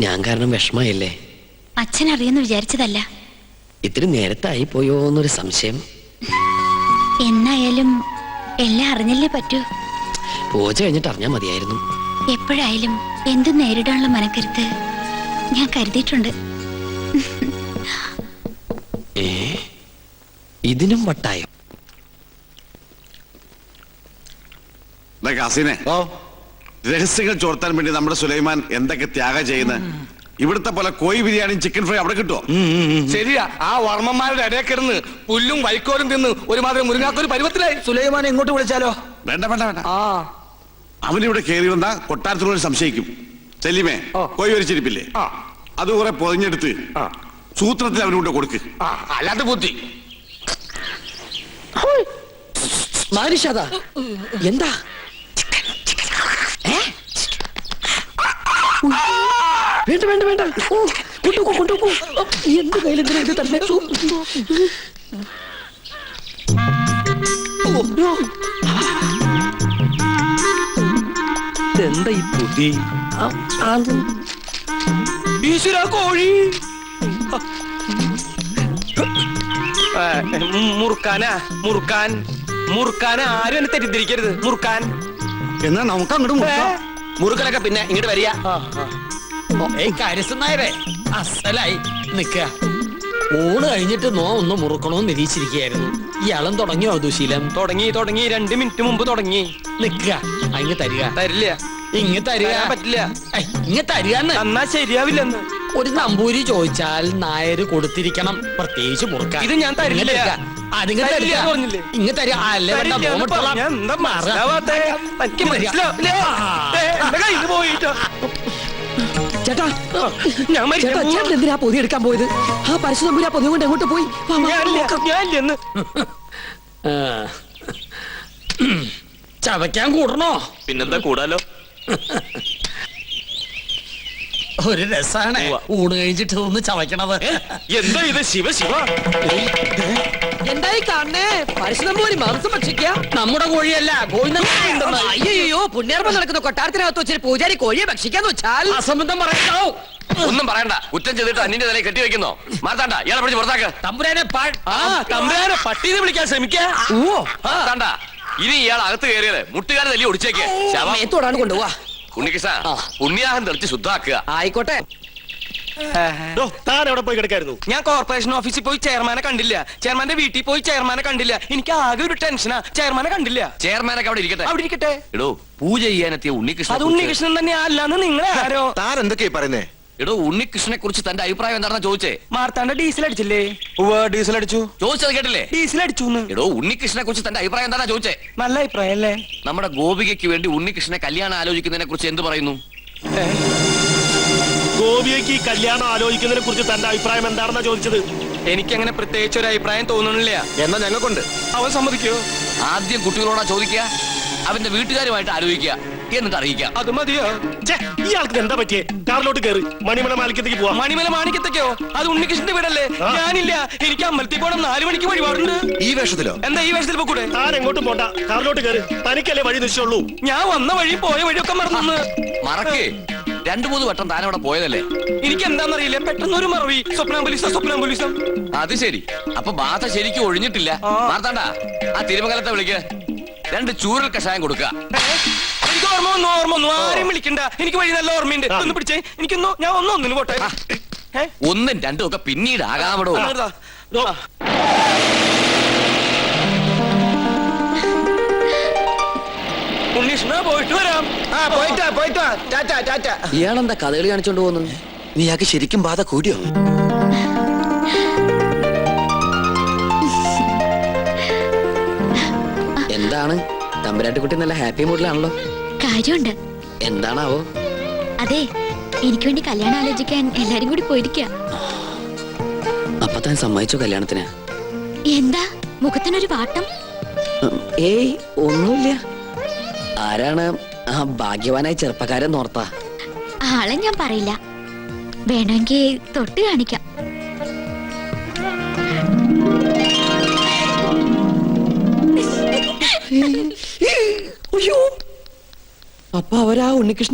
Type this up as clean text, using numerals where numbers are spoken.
ഞാൻ കാരണം വിഷമമായില്ലേ? അച്ഛൻ അറിയുന്നു വിചാരിച്ചതല്ല. ഇത്തിരി നേരത്തായി പോയോന്നൊരു സംശയം. എന്നായാലും എല്ലാം അറിഞ്ഞല്ലേ പറ്റൂ. പൂജ കഴിഞ്ഞിട്ട് അറിഞ്ഞാൽ മതിയായിരുന്നു. എപ്പോഴായാലും എന്തും നേരിടാനുള്ള മനക്കരുത്ത് ഞാൻ കരുതിയിട്ടുണ്ട്. ഇതിനും വട്ടായോ? രഹസ്യങ്ങൾ ചോർത്താൻ വേണ്ടി നമ്മുടെ സുലൈമാൻ എന്തൊക്കെ ത്യാഗം ചെയ്യുന്നത്. ഇവിടുത്തെ പോലെ കോഴി ബിരിയാണിയും ചിക്കൻ ഫ്രൈ അവിടെ കിട്ടുമോ? ശരിയാ, ആ വർമ്മന്മാരുടെ ഇടയിൽ കിടന്ന് പുല്ലും വൈക്കോലും തിന്ന് ഒരുമാതിരി മുരുങ്ങാക്കൊരു പരുവത്തിലായി. സുലൈമാനെ ഇങ്ങോട്ട് വിളിച്ചാലോ? വേണ്ട വേണ്ട വേണ്ട. അവനിവിടെ കയറി വന്നാ കൊട്ടാരത്തിലുള്ള സംശയിക്കും. സെലിമേ, കോഴി വരിച്ചിരിപ്പില്ലേ, അത് കുറെ പൊതിഞ്ഞെടുത്ത് സൂത്രത്തിൽ അവനൂടെ കൊടുക്ക്. അല്ലാതെ ബുദ്ധി മാനുഷാദാ, എന്താ? വേണ്ട വേണ്ട വേണ്ട, കൊണ്ടുപോ കൊണ്ടുപോ. എന്ത് കയ്യിലെന്തിനാ ഇത് തന്നെ? എന്താ ഈ ബുദ്ധി? കോഴി മുറുക്കാനാ, മുറുക്കാൻ മുറുക്കാൻ. ആരും എന്നെ തെറ്റിദ്ധരിക്കരുത്. മുറുക്കാൻ എന്നാ നമുക്ക് അങ്ങോട്ട് മുറുക്കലൊക്കെ പിന്നെ ഇങ്ങോട്ട് വരിക. കാര്യസ്ഥനായരെ അസലായി നിക്ക. ഊണ് കഴിഞ്ഞിട്ട് ഒന്ന് മുറുക്കണോന്ന് നിരീക്ഷിച്ചിരിക്കുകയായിരുന്നു. ഇയാളും തുടങ്ങിയോ ദുശീലം? തുടങ്ങി 2 മിനിറ്റ് മുമ്പ് തുടങ്ങി. നിക്ക, അങ്ങ് തരിക. തരില്ല. ഇങ്ങ് തരിക. പറ്റില്ല. ഇങ്ങ് തരികന്ന്. എന്നാ ശരിയാവില്ലെന്ന്. ഒരു നമ്പൂരി ചോദിച്ചാൽ നായര് കൊടുത്തിരിക്കണം, പ്രത്യേകിച്ച് മുറുക്കാൻ. ഇത് ഞാൻ തരില്ല. ഇങ്ങ് തരിക. അല്ലേ ചേട്ടാ, ചേട്ടാ, ചേട്ടൻ എന്തിനാ പൊതി എടുക്കാൻ പോയത്? ആ പരശുതമ്പൂരി ആ പൊതി കൊണ്ട് എങ്ങോട്ട് പോയി? ചവയ്ക്കാൻ കൂടണോ? പിന്നെന്താ കൂടാലോ. ഒരു രസാണ് ഊണ് കഴിച്ചിട്ട് ഒന്ന് ചവയ്ക്കണത്. എന്താ ഇത്? ശിവ ശിവ, എന്തായി കാണണേ? പരശുതമ്പൂരി മാംസം ഭക്ഷിക്കുക. നമ്മുടെ കോഴിയല്ല, കോഴി. അയ്യോ, പുണ്യാർപ്പം നടക്കുന്ന കൊട്ടാരത്തിനകത്ത് വെച്ചിട്ട് പൂജാരി കോഴിയെ ഭക്ഷിക്കാന്ന് വെച്ചാൽ അസംബന്ധം പറയണോ? ഒന്നും പറയണ്ട. കുറ്റം ചെയ്തിട്ട് അന്യന്റെ തലയിൽ കെട്ടിവെക്കുന്നോ? മാർത്താണ്ട, ഇയാളെ പിടിച്ച് പുറത്താക്ക്. തമ്പുരാനെ തമ്പുരാനെ പട്ടീനെ വിളിക്കാൻ ശ്രമിക്കാ. മാർത്താണ്ട, ഇനി ഇയാൾ അകത്ത് കയറിയത് മുട്ടുകാരെ തല്ലി ഒടിച്ചേക്ക്. ശവത്തോടാണ് കൊണ്ടുപോവാ. ഉണ്ണികൃഷ്ണ, പുണ്യാഹം തെളിച്ച് ശുദ്ധാക്കുക. ആയിക്കോട്ടെ. താൻ എവിടെ പോയി കിടക്കായിരുന്നു? ഞാൻ കോർപ്പറേഷൻ ഓഫീസിൽ പോയി ചെയർമാനെ കണ്ടില്ല. ചെയർമാന്റെ വീട്ടിൽ പോയി ചെയർമാനെ കണ്ടില്ല. എനിക്ക് ആകെ ഒരു ടെൻഷനാ. ചെയർമാനെ കണ്ടില്ല. ചെയർമാനൊക്കെ അവിടെ ഇരിക്കട്ടെ, അവിടെ ഇരിക്കട്ടെ. എടോ, പൂജ ചെയ്യാനെത്തിയ ഉണ്ണികൃഷ്ണൻ. അത് ഉണ്ണികൃഷ്ണൻ തന്നെ അല്ലാന്ന് നിങ്ങളെ ആരോ? താൻ എന്തൊക്കെയാ പറയുന്നേ? എടോ, ഉണ്ണികൃഷ്ണനെ കുറിച്ച് തന്റെ അഭിപ്രായം എന്താണെന്ന് ചോദിച്ചേ. മാർത്താണ്ട ഡീസൽ അടിച്ചില്ലേ? ഡീസൽ അടിച്ചു. ചോദിച്ചത് കേട്ടില്ലേ? ഡീസൽ അടിച്ചു. എടോ, ഉണ്ണികൃഷ്ണനെ കുറിച്ച് തന്റെ അഭിപ്രായം എന്താണെന്നാ ചോദിച്ചേ. നല്ല അഭിപ്രായം അല്ലേ? നമ്മുടെ ഗോപികയ്ക്ക് വേണ്ടി ഉണ്ണികൃഷ്ണനെ കല്യാണം ആലോചിക്കുന്നതിനെ കുറിച്ച് എന്ത് പറയുന്നു? ഗോപിയയ്ക്ക് കല്യാണം ആലോചിക്കുന്നതിനെ കുറിച്ച് തന്റെ അഭിപ്രായം എന്താണെന്നാ ചോദിച്ചത്. എനിക്കങ്ങനെ പ്രത്യേകിച്ച് ഒരു അഭിപ്രായം തോന്നണില്ല. എന്നാ ഞങ്ങൾക്കുണ്ട്. അവൻ സമ്മതിക്കോ? ആദ്യം കുട്ടികളോടാ ചോദിക്കുക, അവന്റെ വീട്ടുകാരുമായിട്ട് ആലോചിക്കുക, എന്നിട്ട് അറിയിക്കാം. അത് മതിയോ? ഇയാൾക്ക് എന്താ പറ്റിയേ? കാറിലോട്ട് കയറി മണിമല മാലിക്കത്തേക്ക് പോവാ. മണിമല മാണിക്കത്തേക്കോ? അത് ഉണ്ണികൃഷ്ണന്റെ വീടല്ലേ? ഞാനില്ല, എനിക്ക് അമ്പലത്തിൽ പോകണം. 4 മണിക്ക് വഴിപാടുണ്ട്. ഈ വേഷത്തിലോ? എന്താ ഈ വേഷത്തിൽ പോകൂടെ? താൻ എങ്ങോട്ടും പോണ്ട, കാറിലോട്ട് കയറി. തനിക്കല്ലേ വഴി നിശ്ചയുള്ളൂ. ഞാൻ വന്ന വഴി പോയ വഴിയൊക്കെ മറന്നു. മറക്കേ, 2-3 വട്ടം താൻ അവിടെ പോയതല്ലേ? എനിക്ക് എന്താന്നറിയില്ല, പെട്ടെന്ന് ഒരു മറവി. സ്വപ്നാംബുലിസം. അത് ശരി. അപ്പൊ ബാധ ശരിക്കും ഒഴിഞ്ഞിട്ടില്ല. മാർത്താണ്ട, ആ തിരുമംഗലത്തെ വിളിക്ക്. 2 ചൂരൽ കഷായം കൊടുക്കുക. എനിക്ക് ഓർമ്മ വന്നു. ആരെയും വിളിക്കണ്ട, എനിക്ക് വഴി നല്ല ഓർമ്മയുണ്ട്. ഒന്ന് പിടിച്ചേ, എനിക്കൊന്നോ. ഞാൻ ഒന്നിന് പോട്ടെ. 1ഉം 2ഉം ഒക്കെ പിന്നീട് ആകാമടോ. ഉണ്ണീഷ്ണ, പോയിട്ട് വരാം. ഇയാളെന്താ കഥകളി കാണിച്ചോണ്ട് പോകുന്നു? നീയാക്ക് ശരിക്കും ബാധ കൂടിയോ? എന്താണ് തമ്പുരാട്ടിക്കുട്ടി നല്ല ഹാപ്പി മൂഡിലാണല്ലോ? കാര്യമുണ്ട്. എന്താണാവോ? അതെ, എനിക്ക് വേണ്ടി കല്യാണം ആലോചിക്കാൻ എല്ലാരും കൂടി പോയിരിക്ക. അപ്പൊ താൻ സമ്മതിച്ചോ കല്യാണത്തിന്? എന്താ മുഖത്തിനൊരു വാട്ടം? ഏയ്, ഒന്നുമില്ല. ആരാണ് ആ ഭാഗ്യവാനായ ചെറുപ്പക്കാരൻ നോർത്താ? ആളെ ഞാൻ പറയില്ല, വേണമെങ്കിൽ തൊട്ട് കാണിക്കാം. അപ്പൊ അവരാ ഉണ്ണികൃഷ്ണൻ